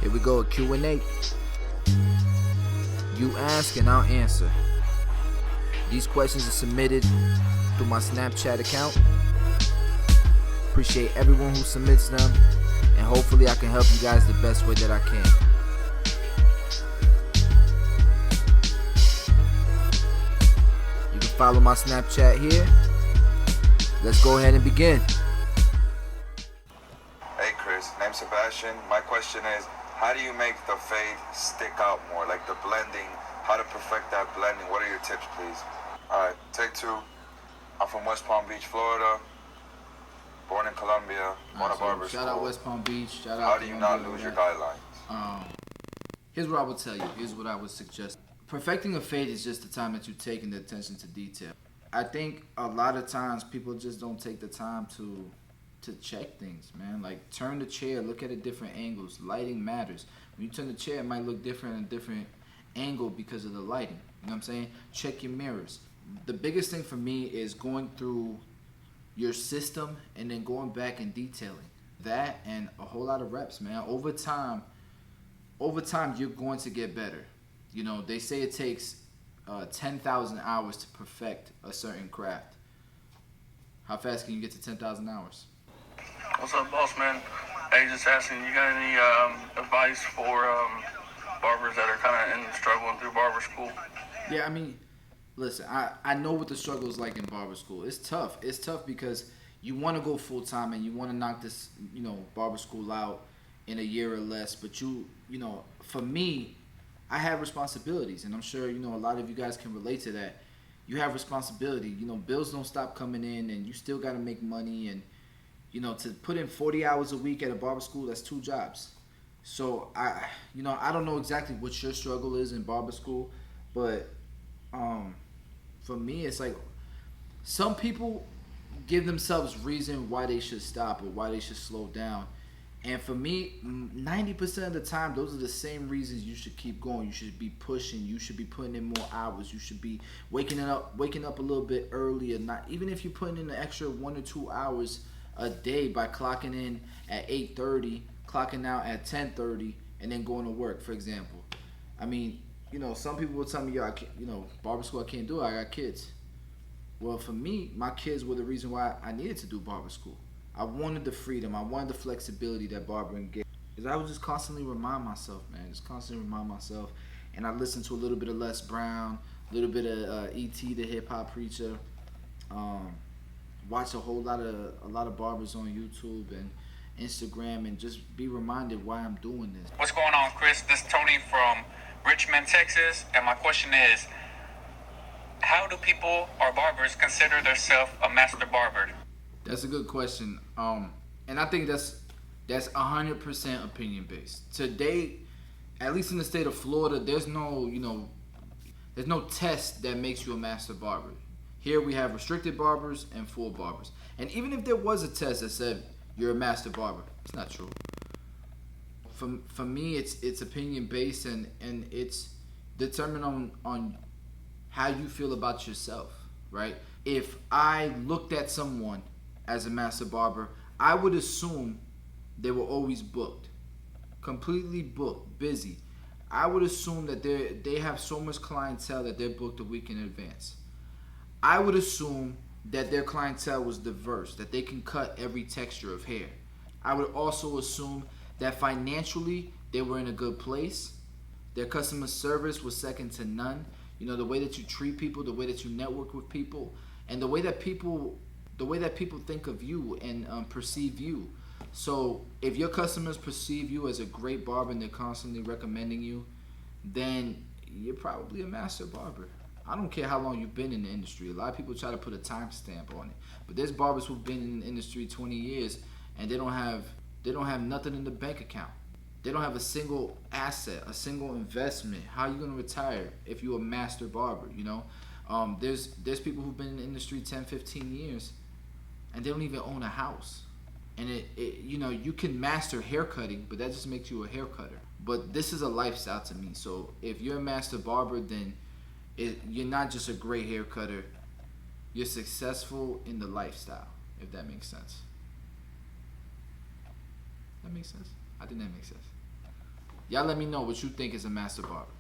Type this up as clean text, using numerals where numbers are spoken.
Here we go, a Q&A. You ask and I'll answer. These questions are submitted through my Snapchat account. Appreciate everyone who submits them, and hopefully I can help you guys the best way that I can. You can follow my Snapchat here. Let's go ahead and begin. Hey Chris, name's Sebastian. My question is, how do you make the fade stick out more? Like the blending, how to perfect that blending. What are your tips, please? Alright, take two. I'm from West Palm Beach, Florida. Born in Colombia, born at Barber Shout school. out West Palm Beach. Shout out How do you not lose your guidelines? Here's what I would tell you. Here's what I would suggest. Perfecting a fade is just the time that you take and the attention to detail. I think a lot of times people just don't take the time to check things, man. Like, turn the chair, look at it different angles. Lighting matters. When you turn the chair, it might look different in a different angle because of the lighting. You know what I'm saying? Check your mirrors. The biggest thing for me is going through your system and then going back and detailing that, and a whole lot of reps, man. Over time you're going to get better. You know, they say it takes 10,000 hours to perfect a certain craft. How fast can you get to 10,000 hours? What's up, boss man? Hey, just asking, you got any advice for barbers that are kind of struggling through barber school? Yeah, I mean, listen, I know what the struggle is like in barber school. It's tough. It's tough because you want to go full time and you want to knock this, barber school out in a year or less. But for me, I have responsibilities, and I'm sure a lot of you guys can relate to that. You have responsibility. Bills don't stop coming in, and you still got to make money. And to put in 40 hours a week at a barber school, that's 2 jobs. So I don't know exactly what your struggle is in barber school, but for me, it's like some people give themselves reason why they should stop or why they should slow down. And for me, 90% of the time, those are the same reasons you should keep going. You should be pushing. You should be putting in more hours. You should be waking up a little bit earlier. Not even if you're putting in an extra 1 or 2 hours a day by clocking in at 8:30, clocking out at 10:30, and then going to work, for example. I mean, some people will tell me, yo, barber school, I can't do it. I got kids. Well, for me, my kids were the reason why I needed to do barber school. I wanted the freedom. I wanted the flexibility that barbering gave. Because I would just constantly remind myself, And I listened to a little bit of Les Brown, a little bit of E.T. the hip hop preacher. Watch a lot of barbers on YouTube and Instagram, and just be reminded why I'm doing this. What's going on, Chris? This is Tony from Richmond, Texas, and my question is, how do people or barbers consider themselves a master barber? That's a good question, and I think that's 100% opinion based. Today, at least in the state of Florida, there's no test that makes you a master barber. Here we have restricted barbers and full barbers, and even if there was a test that said you're a master barber, it's not true. For me, it's opinion based, and it's determined on how you feel about yourself, right? If I looked at someone as a master barber, I would assume they were always booked, completely booked, busy. I would assume that they have so much clientele that they're booked a week in advance. I would assume that their clientele was diverse, that they can cut every texture of hair. I would also assume that financially they were in a good place. Their customer service was second to none. The way that you treat people, the way that you network with people, and the way that people think of you and perceive you. So if your customers perceive you as a great barber and they're constantly recommending you, then you're probably a master barber. I don't care how long you've been in the industry. A lot of people try to put a timestamp on it, but there's barbers who've been in the industry 20 years and they don't have nothing in the bank account. They don't have a single asset, a single investment. How are you gonna retire if you're a master barber? There's people who've been in the industry 10, 15 years and they don't even own a house. And you can master haircutting, but that just makes you a hair cutter. But this is a lifestyle to me. So if you're a master barber, then you're not just a great hair cutter. You're successful in the lifestyle, if that makes sense. That makes sense? I think that makes sense. Y'all let me know what you think is a master barber.